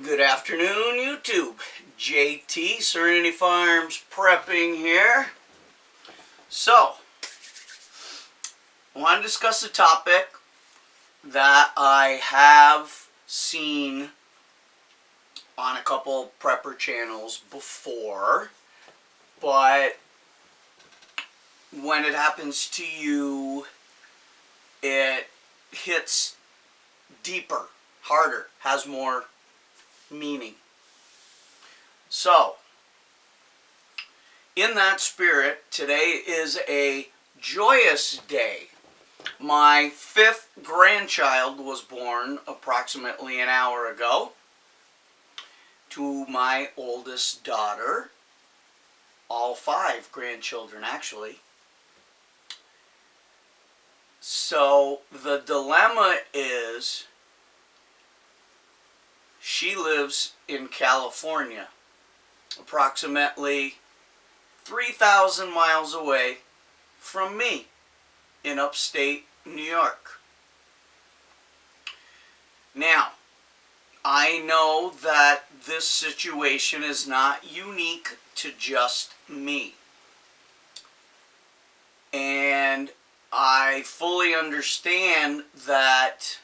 Good afternoon, YouTube. JT, Serenity Farms Prepping here. So, I want to discuss a topic that I have seen on a couple prepper channels before, but when it happens to you, it hits deeper, harder, has more meaning. So, in that spirit, today is a joyous day. My fifth grandchild was born approximately an hour ago to my oldest daughter. All five grandchildren, actually. So, the dilemma is, she lives in California, approximately 3,000 miles away from me in upstate New York. Now, I know that this situation is not unique to just me. And I fully understand that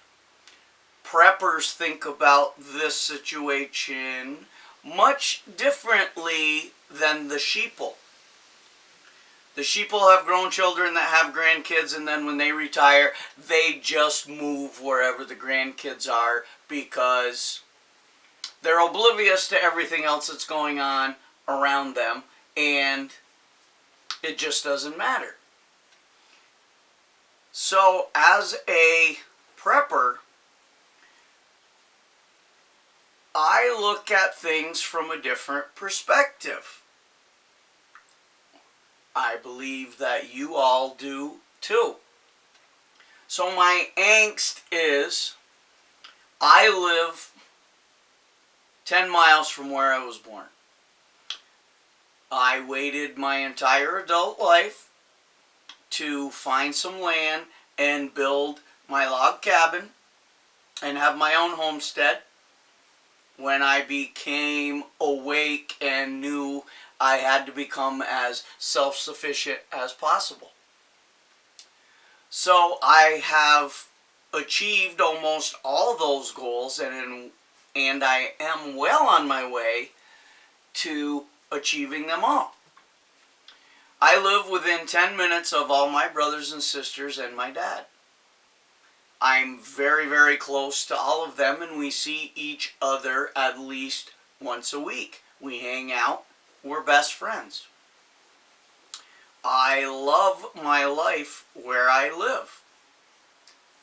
preppers think about this situation much differently than the sheeple. The sheeple have grown children that have grandkids, and then when they retire, they just move wherever the grandkids are because they're oblivious to everything else that's going on around them, and it just doesn't matter. So, as a prepper, I look at things from a different perspective. I believe that you all do too. So my angst is, I live 10 miles from where I was born. I waited my entire adult life to find some land and build my log cabin and have my own homestead. When I became awake and knew I had to become as self-sufficient as possible. So I have achieved almost all those goals, and I am well on my way to achieving them all. I live within 10 minutes of all my brothers and sisters and my dad. I'm very, very close to all of them, and we see each other at least once a week. We hang out. We're best friends. I love my life where I live.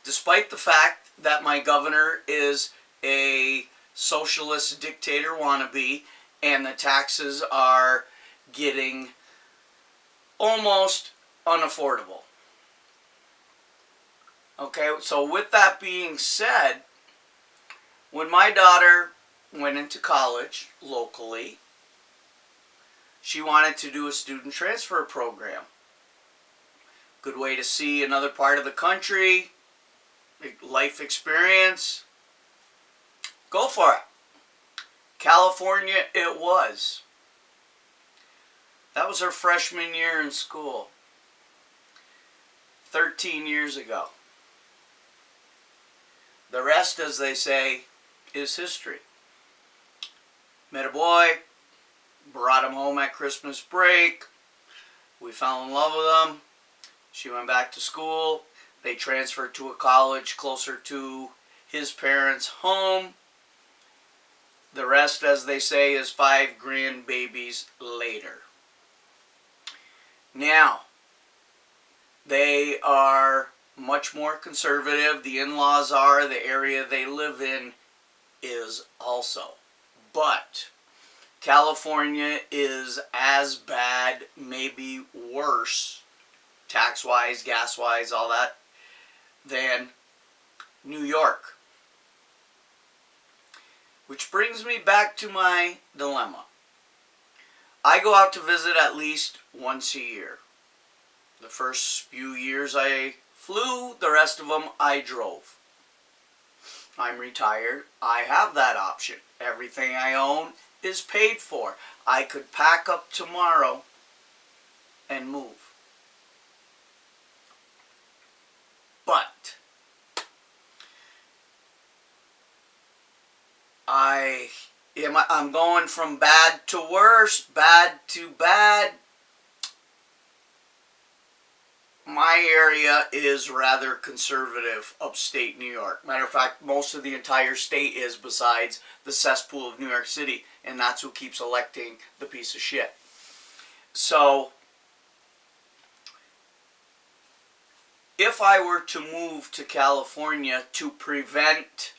Despite the fact that my governor is a socialist dictator wannabe and the taxes are getting almost unaffordable. Okay, so with that being said, when my daughter went into college locally, she wanted to do a student transfer program. Good way to see another part of the country, life experience. Go for it. California it was. That was her freshman year in school, 13 years ago. The rest, as they say, is history. Met a boy, brought him home at Christmas break. We fell in love with him. She went back to school. They transferred to a college closer to his parents' home. The rest, as they say, is 5 grandbabies later. Now, they are much more conservative. The in-laws are. The area they live in is also. But California is as bad, maybe worse, tax-wise, gas-wise, all that, than New York. Which brings me back to my dilemma. I go out to visit at least once a year. The first few years I flew, the rest of them I drove. I'm retired. I have that option. Everything I own is paid for. I could pack up tomorrow and move. But I'm going from bad to worse, bad to bad. My area is rather conservative, upstate New York. Matter of fact, most of the entire state is, besides the cesspool of New York City, and that's who keeps electing the piece of shit. So, if I were to move to California to prevent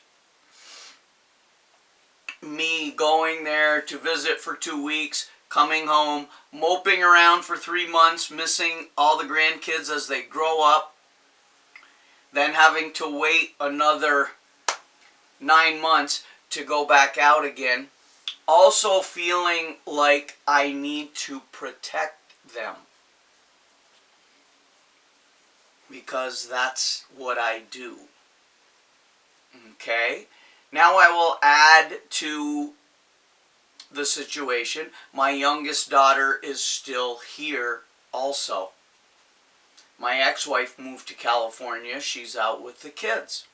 me going there to visit for 2 weeks, coming home, moping around for 3 months, missing all the grandkids as they grow up, then having to wait another 9 months to go back out again, also feeling like I need to protect them, because that's what I do. Okay? Now I will add to the situation. My youngest daughter is still here also. My ex-wife moved to California. She's out with the kids.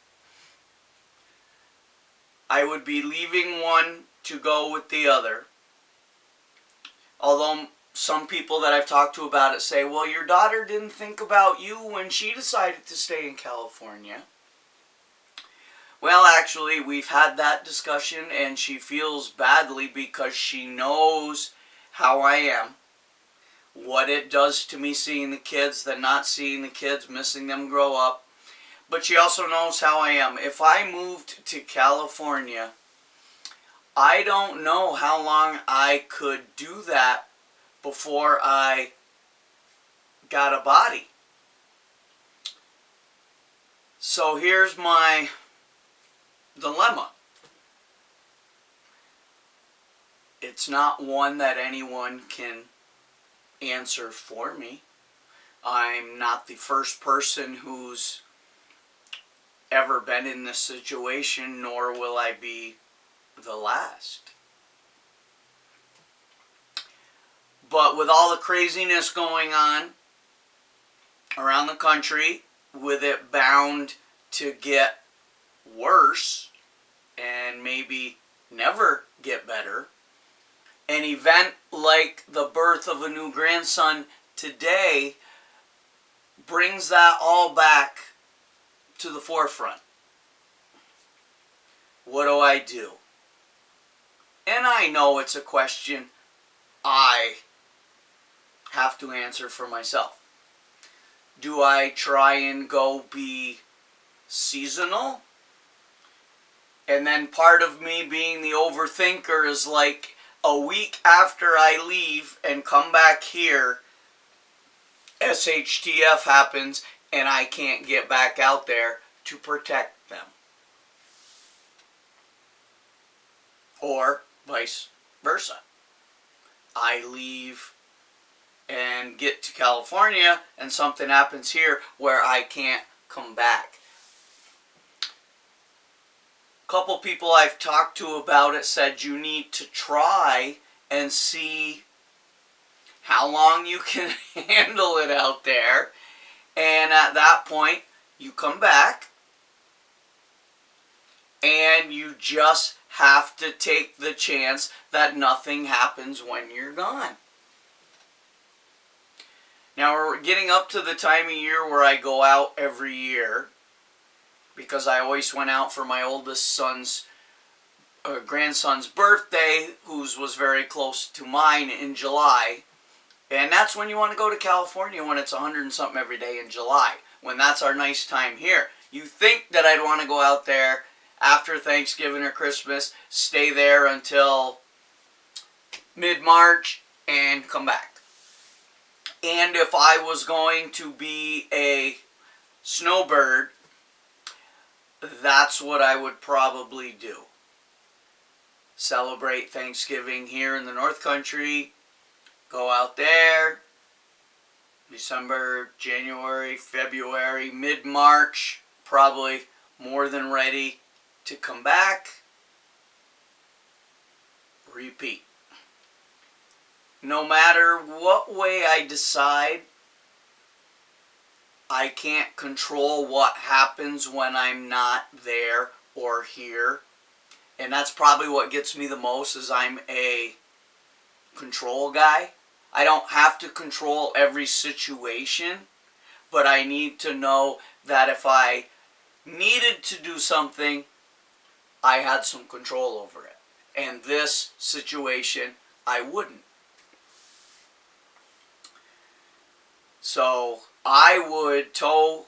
I would be leaving one to go with the other. Although some people that I've talked to about it say, well, your daughter didn't think about you when she decided to stay in California. Well, actually, we've had that discussion, and she feels badly because she knows how I am, what it does to me seeing the kids, then not seeing the kids, missing them grow up. But she also knows how I am. If I moved to California, I don't know how long I could do that before I got a body. So here's my dilemma. It's not one that anyone can answer for me. I'm not the first person who's ever been in this situation, nor will I be the last. But with all the craziness going on around the country, with it bound to get worse and maybe never get better, an event like the birth of a new grandson today brings that all back to the forefront. What do I do? And I know it's a question I have to answer for myself. Do I try and go be seasonal? And then part of me being the overthinker is like, a week after I leave and come back here, SHTF happens and I can't get back out there to protect them. Or vice versa. I leave and get to California and something happens here where I can't come back. Couple people I've talked to about it said you need to try and see how long you can handle it out there, and at that point you come back and you just have to take the chance that nothing happens when you're gone. Now we're getting up to the time of year where I go out every year, because I always went out for my oldest son's grandson's birthday, whose was very close to mine, in July. And that's when you want to go to California, when it's 100 and something every day in July, when that's our nice time here. You think that I'd want to go out there after Thanksgiving or Christmas, stay there until mid-March, and come back. And if I was going to be a snowbird, that's what I would probably do. Celebrate Thanksgiving here in the North Country, go out there, December, January, February, mid-March, probably more than ready to come back, repeat. No matter what way I decide, I can't control what happens when I'm not there or here. And that's probably what gets me the most, is I'm a control guy. I don't have to control every situation, but I need to know that if I needed to do something, I had some control over it. And this situation, I wouldn't. So I would tow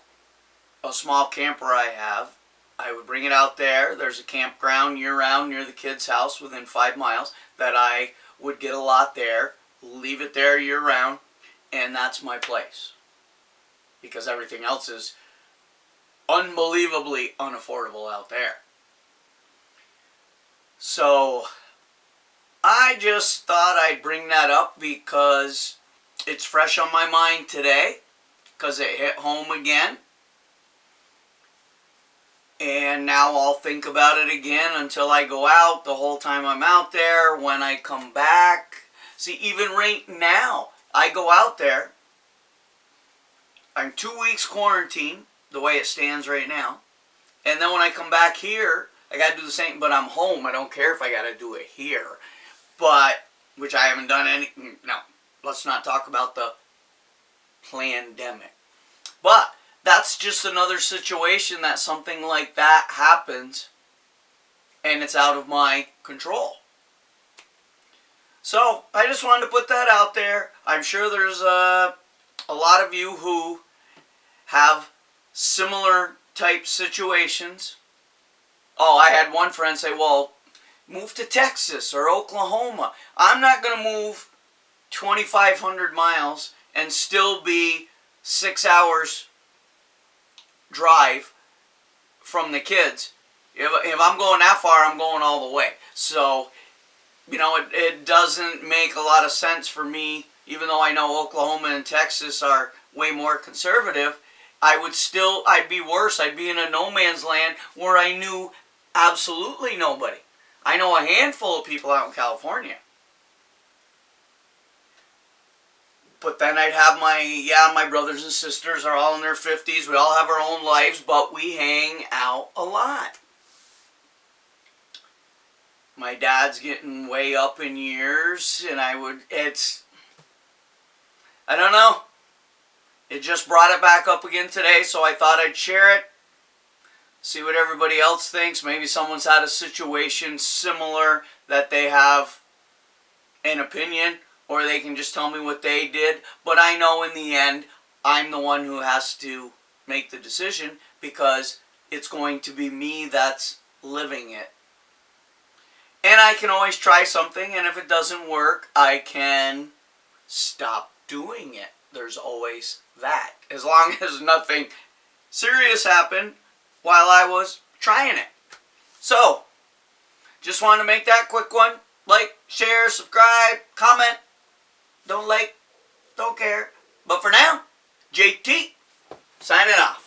a small camper I have. I would bring it out there. There's a campground year-round near the kids' house within 5 miles that I would get a lot there, leave it there year-round, and that's my place. Because everything else is unbelievably unaffordable out there. So I just thought I'd bring that up because it's fresh on my mind today, because it hit home again. And now I'll think about it again until I go out, the whole time I'm out there, when I come back. See, even right now, I go out there. I'm 2 weeks quarantined, the way it stands right now. And then when I come back here, I got to do the same, but I'm home. I don't care if I got to do it here. But, which I haven't done any, no, let's not talk about the pandemic. But that's just another situation that something like that happens and it's out of my control. So I just wanted to put that out there. I'm sure there's a lot of you who have similar type situations. Oh, I had one friend say, well, move to Texas or Oklahoma. I'm not going to move 2,500 miles and still be 6 hours drive from the kids. If I'm going that far, I'm going all the way. So, you know, it doesn't make a lot of sense for me, even though I know Oklahoma and Texas are way more conservative. I'd be worse. I'd be in a no man's land where I knew absolutely nobody. I know a handful of people out in California. But then I'd have my brothers and sisters are all in their 50s. We all have our own lives, but we hang out a lot. My dad's getting way up in years, and I don't know. It just brought it back up again today, so I thought I'd share it. See what everybody else thinks. Maybe someone's had a situation similar that they have an opinion, or they can just tell me what they did. But I know in the end, I'm the one who has to make the decision, because it's going to be me that's living it. And I can always try something, and if it doesn't work, I can stop doing it. There's always that. As long as nothing serious happened while I was trying it. So, just wanted to make that quick one. Like, share, subscribe, comment. Don't like, don't care. But for now, JT, signing off.